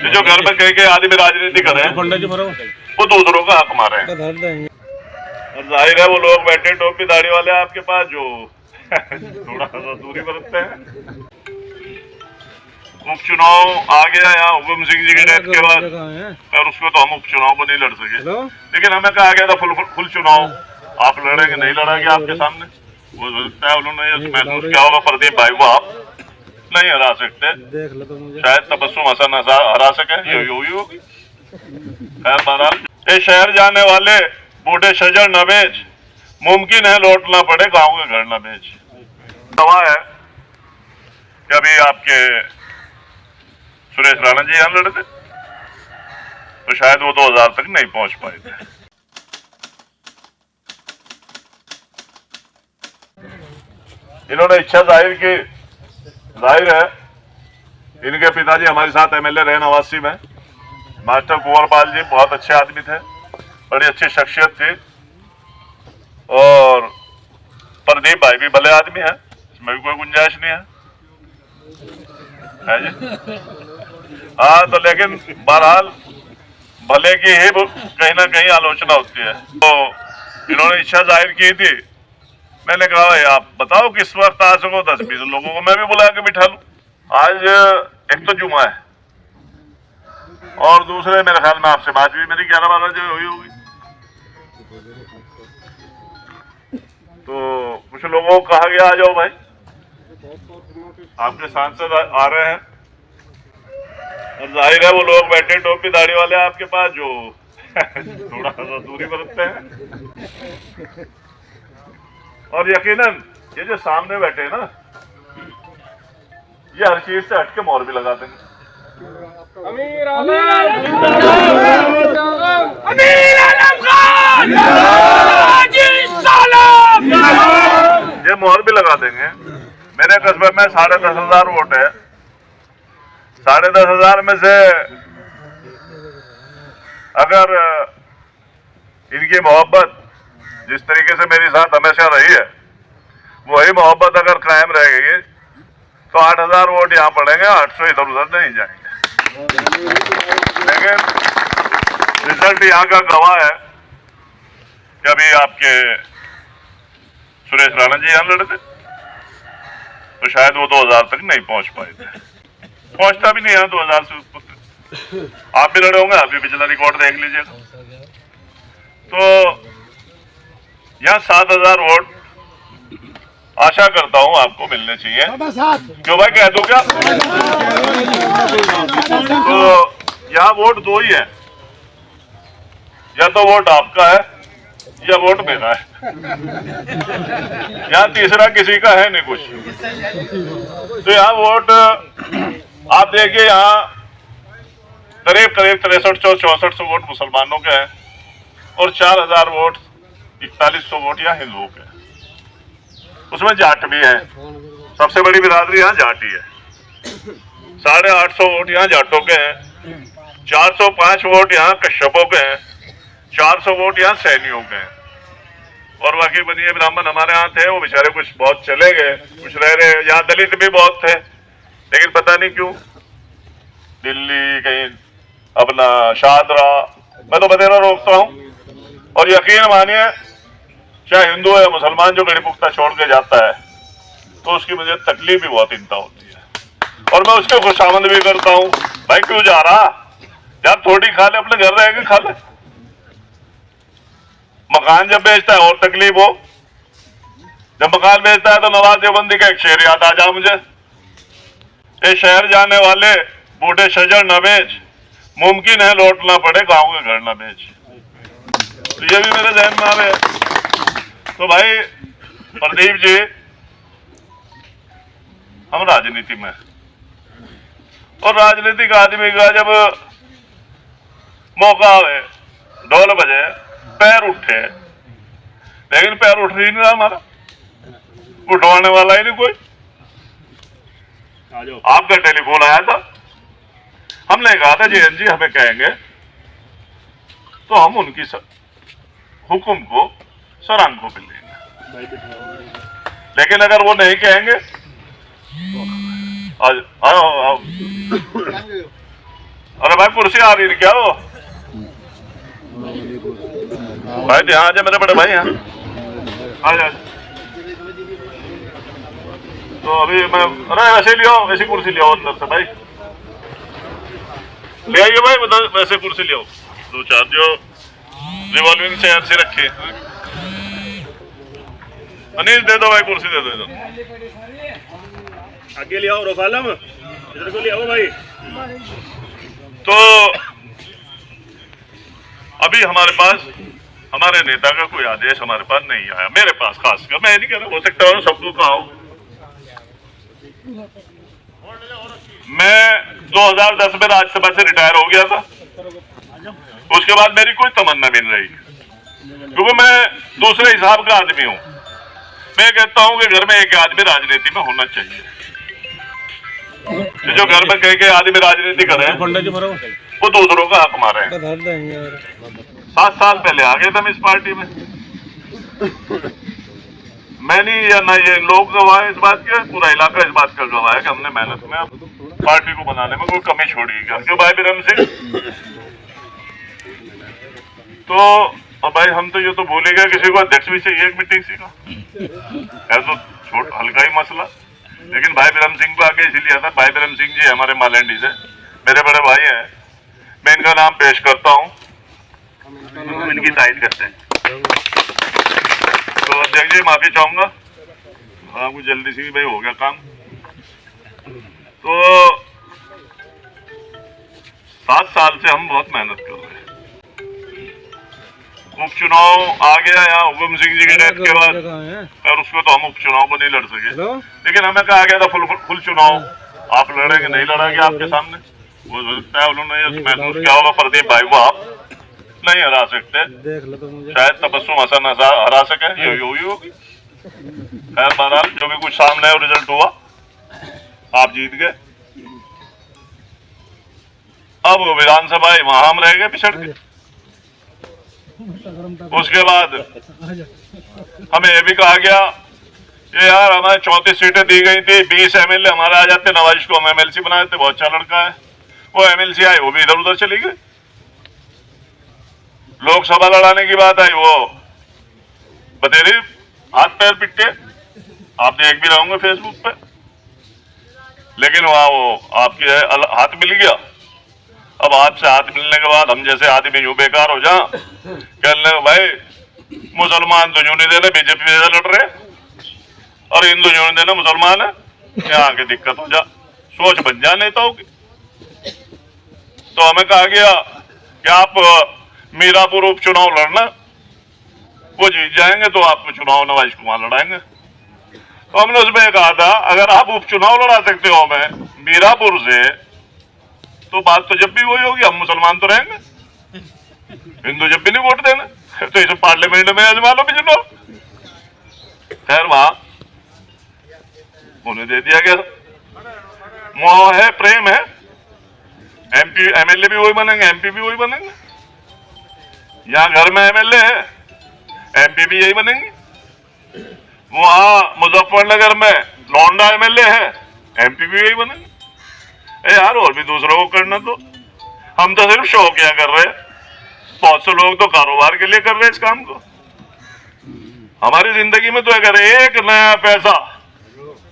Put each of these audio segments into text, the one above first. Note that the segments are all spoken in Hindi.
जो घर में कह के आदमी राजनीति करे वो दूसरों का हक मारे हैं। और जाहिर है वो लोग बैठे टोपी दाढ़ी वाले आपके पास जो थोड़ा सा दूरी बरतते हैं। उपचुनाव आ गया यहाँ हुकुम सिंह जी के डेथ के बाद, और उसको तो हम उपचुनाव को नहीं लड़ सके, लेकिन हमें कहा गया था फुल चुनाव आप लड़ेंगे, नहीं लड़ेंगे आपके सामने। वो लगता है उन्होंने महसूस किया होगा प्रदीप भाई को आप नहीं हरा सकते, शायद तबस्सुम हसन हरा सके, ये होगी। खैर बहरहाल ये शहर जाने वाले बूढ़े शजर न बेच, मुमकिन है लौटना पड़े गाँव के घर न बेच। दवा है कि अभी आपके सुरेश राणा जी यहाँ लड़े थे तो शायद वो 2000 तक नहीं पहुंच पाए थे। इन्होंने इच्छा जाहिर की, जाहिर है इनके पिताजी हमारे साथ एमएलए रहे नवासी में। मास्टर कुंवरपाल जी बहुत अच्छे आदमी थे, बड़ी अच्छी शख्सियत थी, और प्रदीप भाई भी भले आदमी है, इसमें भी कोई गुंजाइश नहीं है जी। हाँ तो लेकिन बहरहाल भले की ही कहीं ना कहीं आलोचना होती है। तो इन्होंने इच्छा जाहिर की थी, मैंने कहा भाई आप बताओ किस वक्त आ सको, 10-20 लोगों को मैं भी बुला के बिठा लूं। आज एक तो जुमा है और दूसरे मेरे ख्याल में आपसे बात भी मेरी 11-12 जो हुई होगी, तो कुछ लोगों को कहा गया आ जाओ भाई, आपके सांसद आ रहे हैं। और जाहिर है वो लोग बैठे टोपी दाढ़ी वाले आपके पास जो थोड़ा सा दूरी बरतते हैं, और यकीनन ये जो सामने बैठे हैं ना, ये हर चीज से हटके मोहर भी लगा देंगे। अमीर आलम खान ये मोहर भी लगा देंगे। मेरे कस्बे में 10,500 वोट है, 10,500 में से अगर इनकी मोहब्बत जिस तरीके से मेरे साथ हमेशा रही है, वही मोहब्बत अगर कायम रहेगी तो 8,000 वोट यहाँ पड़ेंगे, 800 इधर उधर नहीं जाएंगे। लेकिन रिजल्ट यहाँ का गवाह है कि अभी आपके सुरेश राणा जी यहाँ लड़े थे तो शायद वो 2000 तक नहीं पहुंच पाए थे, पहुंचता भी नहीं यहाँ 2000 से ऊपर। आप भी लड़े होंगे, आप भी पिछला रिकॉर्ड देख लीजिएगा। तो यहाँ 7,000 वोट आशा करता हूँ आपको मिलने चाहिए। क्यों भाई कह दो क्या? तो यहाँ वोट दो ही है, या तो वोट आपका है या वोट मेरा है, यहाँ तीसरा किसी का है नहीं कुछ। तो यहाँ वोट आप देखिए, यहाँ करीब 63-64 वोट मुसलमानों के हैं और 4,000 वोट 4100 वोट यहाँ हिंदुओं के हैं। उसमें जाट भी है, सबसे बड़ी बिरादरी यहाँ जाटी है। 850 वोट यहाँ जाटों के हैं, 405 वोट यहाँ कश्यपों के हैं, 400 वोट यहाँ सैनियों के हैं, और बाकी बनिए ब्राह्मण हमारे यहाँ थे, वो बेचारे कुछ बहुत चले गए, कुछ रह रहे। यहाँ दलित भी बहुत थे, लेकिन पता नहीं क्यों दिल्ली कहीं अपना शाहदरा, मैं तो बतेरा रोकता हूँ। और यकीन मानिए चाहे हिंदू या मुसलमान जो गड़ी पुख्ता छोड़ के जाता है तो उसकी मुझे तकलीफ भी बहुत इंतहा होती है, और मैं उसके खुशामद भी करता हूँ। भाई क्यों जा रहा यार, थोड़ी खा ले, अपने घर रहेंगे खा ले। मकान जब बेचता है और तकलीफ हो, जब मकान बेचता है तो नवाज देवबंदी का एक शेर याद आ जा मुझे, ये शहर जाने वाले बूढ़े शजर न बेच, मुमकिन है लौटना पड़े गाँव के घर न बेच। तो ये भी मेरे जहन में आ रहे हैं। तो भाई प्रदीप जी, हम राजनीति में, और राजनीतिक आदमी का जब मौका आवे, ढोल बजे, पैर उठे, लेकिन पैर उठ ही नहीं रहा हमारा, उठवाने वाला ही नहीं कोई। आपका टेलीफोन आया था, हमने कहा था जयंत जी हमें कहेंगे तो हम उनकी हुक्म को सरांखों पे लेंगे, लेकिन अगर वो नहीं कहेंगे अरे भाई कुर्सी आ रही है क्या वो? भाई ध्यान आ जा मेरे बड़े भाई यहाँ आ जा। तो अभी मैं अरे वैसे ले आओ, वैसी कुर्सी ले आओ अंदर से भाई, ले आइए भाई, बता वैसे कुर्सी ले आओ 2-4 जो रिवॉल्विंग चेयर से रखी है। अनिल दे दो भाई, कुर्सी दे दो इधर आगे ले आओ रफालम, इधर को ले आओ भाई। तो अभी हमारे पास हमारे नेता का कोई आदेश हमारे पास नहीं आया, मेरे पास खासकर, मैं नहीं कह रहा, हो सकता है सबको कहा हो। मैं 2010 में राज्यसभा से रिटायर हो गया था, उसके बाद मेरी कोई तमन्ना भी नहीं रही, क्योंकि मैं दूसरे हिसाब का आदमी हूं। मैं कहता हूं कि घर में एक आदमी राजनीति में होना चाहिए। जो घर में कह के आदमी राजनीति कर रहे हैं वो दूसरों का हक मारे हैं। 7 साल पहले आ गए थे हम इस पार्टी में, मैं नहीं या ना ये लोग गवाह इस बात के, पूरा इलाका इस बात का गवाह है कि हमने मेहनत में पार्टी को बनाने में कोई कमी छोड़ी है। क्यों भाई बिरम सिंह? तो अब भाई हम तो ये तो भूले गए, किसी को अध्यक्ष भी चाहिए एक मीटिंग सी का, है तो छोटा हल्का ही मसला। लेकिन भाई बिरम सिंह को आगे इसीलिए आता, भाई बिरम सिंह जी हमारे मालंडी से मेरे बड़े भाई हैं, मैं इनका नाम पेश करता हूँ, इनकी तारीफ करते हैं। तो अध्यक्ष जी माफी चाहूंगा, आपको जल्दी से भाई हो गया काम। तो 7 साल से हम बहुत मेहनत कर रहे हैं। उपचुनाव आ गया यहाँ हुकुम सिंह जी के डेथ के बाद, और उसको तो हम उपचुनाव को नहीं लड़ सके, लेकिन हमें कहा गया था फुल चुनाव आप लड़ेंगे, नहीं लड़ेंगे आपके सामने। वो लगता है उन्होंने महसूस किया होगा प्रदीप भाई को आप नहीं हरा सकते, शायद तबस्सुम हसन हरा सके, ये होगी। खैर बहरहाल जो भी कुछ सामने रिजल्ट हुआ, आप जीत गए। अब विधानसभा वहां हम रह गए पिछड़ के। उसके बाद हमें यह भी कहा गया कि यार हमारे 34 सीटें दी गई थी, 20 MLA हमारे आ जाते, नवाज को हम MLC बनाए थे, बहुत अच्छा लड़का है, वो MLC आए वो भी इधर उधर चली गए। लोकसभा लड़ाने की बात आई, वो बतेरी हाथ पैर पिटते, आप देख भी रहे होंगे फेसबुक पे। लेकिन वहां वो आपके हाथ मिल गया। अब हाथ से हाथ मिलने के बाद हम जैसे आदमी यूं बेकार हो जा, कहने भाई मुसलमान तो यूं नहीं देने, बीजेपी से लड़ रहे, और हिंदू यूं नहीं देने, मुसलमान है, यहाँ की दिक्कत हो जा, सोच बन जा नेताओं की। तो हमें कहा गया कि आप मीरापुर उपचुनाव लड़ना, वो जीत जाएंगे तो आपको चुनाव नवाज कुमार लड़ाएंगे। तो हमने उसमें कहा था अगर आप उपचुनाव लड़ा सकते हो मैं मीरापुर से, तो बात तो जब भी वही होगी, हम मुसलमान तो रहेंगे, हिंदू जब भी नहीं वोट देना, तो इसे पार्लियामेंट में आजमा लो भी चुनाव। खैर वहां उन्हें दे दिया गया, मोह है, प्रेम है, MP MLA भी वही बनेंगे, MP भी वही बनेंगे। यहाँ घर में MLA है, MP भी यही बनेंगे। वहां मुजफ्फरनगर में लौंडा MLA है, MP भी यही बनेंगे। यार और भी दूसरों को करना, तो हम तो सिर्फ शौक क्या कर रहे हैं, बहुत से लोग तो कारोबार के लिए कर रहे हैं इस काम को। हमारी जिंदगी में तो अगर एक नया पैसा,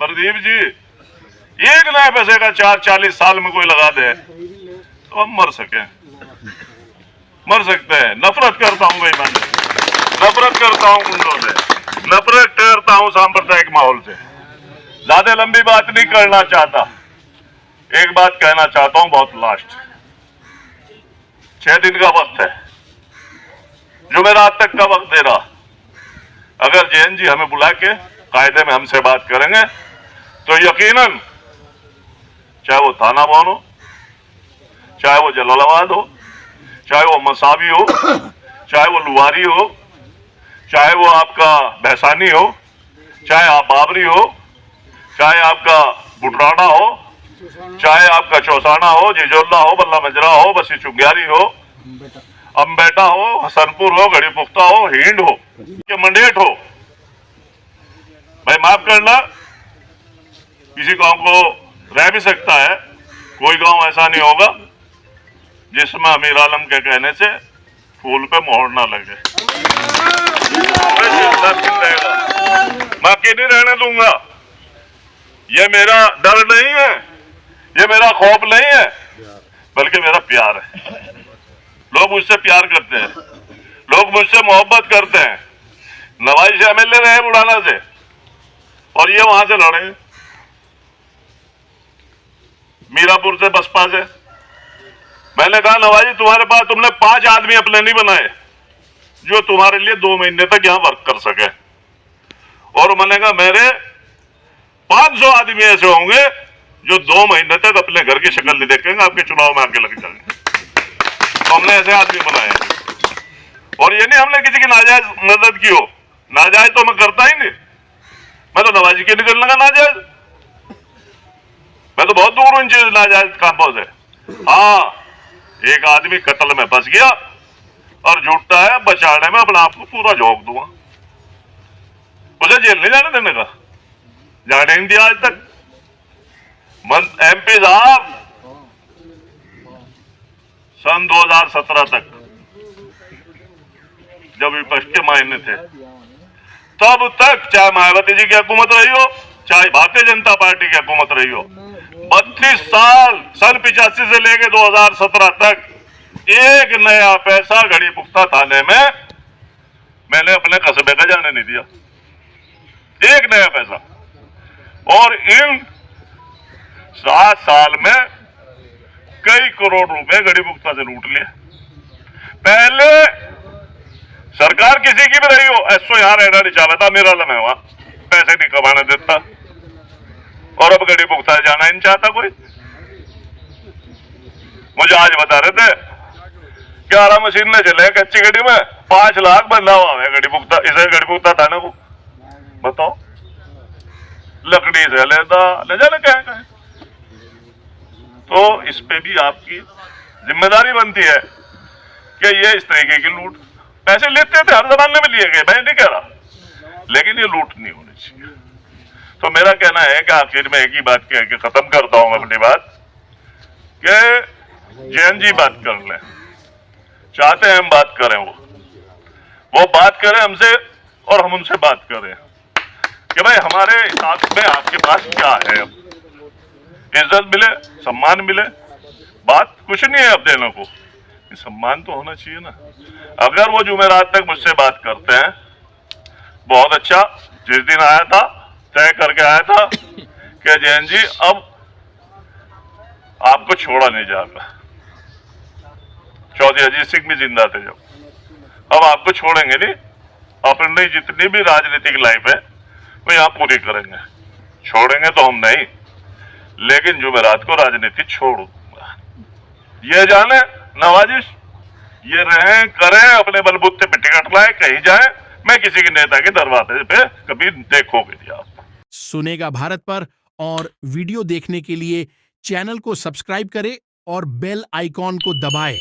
प्रदीप जी, एक नया पैसे का 40 साल में कोई लगा दे तो हम मर सकते हैं। नफरत करता हूं भाई, मैं नफरत करता हूं गुंडों से, नफरत करता हूं सांप्रदायिक माहौल से। ज्यादा लंबी बात नहीं करना चाहता, एक बात कहना चाहता हूं बहुत लास्ट। 6 दिन का वक्त है, जुमेरात तक का वक्त दे रहा। अगर जैन जी हमें बुला के कायदे में हमसे बात करेंगे तो यकीनन, चाहे वो थाना भवन हो, चाहे वो जलालाबाद हो, चाहे वो मसावी हो, चाहे वो लुवारी हो, चाहे वो आपका भैसानी हो, चाहे आप बाबरी हो, चाहे आपका बुटराना हो, चाहे आपका चौसाना हो, जिजोल्ला हो, बल्ला मजरा हो, बसी चुंग्यारी हो, अम्बेटा हो, हसनपुर हो, घड़ी पुख्ता हो, हिंड हो, मंडेट हो। भाई माफ करना, किसी गांव को रह भी सकता है, कोई गांव ऐसा नहीं होगा जिसमें अमीर आलम के कहने से फूल पे मोहर ना लगे। मैं अकेले रहने दूंगा। ये मेरा डर नहीं है, ये मेरा खौफ नहीं है, बल्कि मेरा प्यार है। लोग मुझसे प्यार करते हैं, लोग मुझसे मोहब्बत करते हैं। नवाई से एमएलए रहे बुढ़ाना से, और ये वहां से लड़े मीरापुर से बसपा से। मैंने कहा नवाजी तुम्हारे पास तुमने 5 आदमी अपने नहीं बनाए जो तुम्हारे लिए 2 महीने तक यहां वर्क कर सके, और मैंने कहा मेरे 500 आदमी ऐसे होंगे जो 2 महीने तक अपने घर की शक्ल नहीं देखेंगे, आपके चुनाव में आके लग जाएंगे। तो हमने ऐसे आदमी बनाए, और ये नहीं हमने किसी की नाजायज मदद की हो। नाजायज तो मैं करता ही नहीं, मैं तो नवाजी के निकलने लगा नाजायज। मैं तो बहुत दूर हूं इन चीज नाजायज कामों से। हाँ, एक आदमी कत्ल में फंस गया और झूठा है, बचाने में अपने आप को पूरा झोंक दूंगा। उसे जेल नहीं जाने देने का, जाने नहीं दिया आज तक। MP साहब सन 2017 तक जब विपक्ष के मायने थे, तब तक चाहे मायावती जी की हुकूमत रही हो, चाहे भारतीय जनता पार्टी की हुकूमत रही हो, 32 साल सन 85 से लेके 2017 तक एक नया पैसा घड़ी पुख्ता थाने में मैंने अपने कस्बे का जाने नहीं दिया, एक नया पैसा। और इन 7 साल में कई करोड़ रुपए घड़ी पुख्ता से लूट लिए। पहले सरकार किसी की भी रही हो, ऐसो यहाँ रहना नहीं चाहता था, मेरा लम्हा हुआ पैसे नहीं कमाने देता, और अब घड़ी पुख्ता जाना ही नहीं चाहता कोई। मुझे आज बता रहे थे 11 मशीन में चले कच्ची गड्डी में 5 लाख बंधा हुआ है घड़ी पुख्ता, इसे घड़ी पुख्ता था ना। को बताओ, लकड़ी से लेता ले जाने कहें। तो इस पे भी आपकी जिम्मेदारी बनती है कि ये इस तरीके की लूट, पैसे लेते थे हर जमाने में लिए गए, मैं नहीं कह रहा, लेकिन ये लूट नहीं होनी चाहिए। तो मेरा कहना है कि आखिर में एक ही बात कह के खत्म करता हूं अपनी बात, कि जैन जी बात कर लें, चाहते हैं हम बात करें, वो बात करें हमसे और हम उनसे बात करें कि भाई हमारे हिसाब में आपके पास क्या है। अब इज्जत मिले, सम्मान मिले, बात कुछ नहीं है अब देने को, सम्मान तो होना चाहिए ना। अगर वो जुमेरात तक मुझसे बात करते हैं, बहुत अच्छा। जिस दिन आया था तय करके आया था कि जैन जी अब आपको छोड़ा नहीं जाएगा। चौधरी अजीत सिंह भी जिंदा थे जब, अब आपको छोड़ेंगे नहीं, अपनी जितनी भी राजनीतिक लाइफ है वो यहाँ पूरी करेंगे। छोड़ेंगे तो हम नहीं, लेकिन जुमेरात को राजनीति छोड़ दूंगा। ये जाने नवाजिश, ये रहें करें, अपने बलबूते पे टिकट लाए, कहीं जाए, मैं किसी के नेता के दरवाजे पे कभी देखोगे नहीं आप। सुनेगा भारत पर और वीडियो देखने के लिए चैनल को सब्सक्राइब करें और बेल आइकॉन को दबाएं।